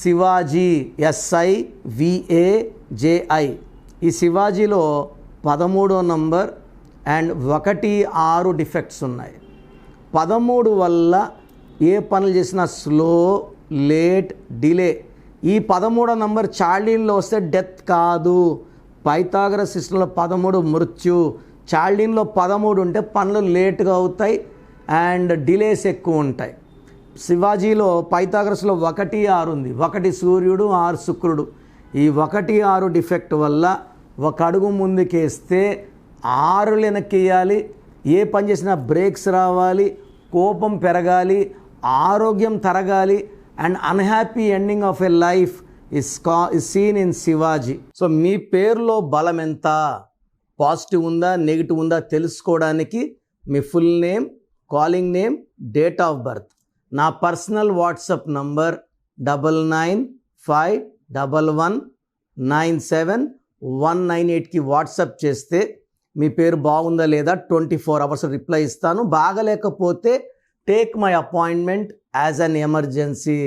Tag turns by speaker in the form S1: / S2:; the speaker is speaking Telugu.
S1: శివాజీ SIVAJI. ఈ శివాజీలో 13వ నంబర్ అండ్ 1, 6 డిఫెక్ట్స్ ఉన్నాయి. 13 వల్ల ఏ పనులు చేసినా స్లో, లేట్, డిలే. ఈ 13వ నంబర్ చార్లీన్లో వస్తే డెత్ కాదు. పైథాగరస్ సిస్టంలో 13 మృత్యు. చార్లీన్లో 13 ఉంటే పనులు లేట్గా అవుతాయి అండ్ డిలేస్ ఎక్కువ ఉంటాయి. శివాజీలో పైథాగరస్లో 1, 6 ఉంది. 1 సూర్యుడు, 6 శుక్రుడు. ఈ 1, 6 డిఫెక్ట్ వల్ల ఒక అడుగు ముందుకేస్తే 6 వెనక్కియాలి. ఏ పని చేసినా బ్రేక్స్ రావాలి, కోపం పెరగాలి, ఆరోగ్యం తరగాలి and unhappy ending of a life is seen in Shivaji. So మీ పేరులో బలం ఎంత, పాజిటివ్ ఉందా నెగిటివ్ ఉందా తెలుసుకోవడానికి మీ full name, calling name, date of birth, నా పర్సనల్ వాట్సాప్ నంబర్ 9951197198కి వాట్సాప్ చేస్తే మీ పేరు బాగుందా లేదా 24 hours రిప్లై ఇస్తాను. బాగలేకపోతే take my appointment as an emergency.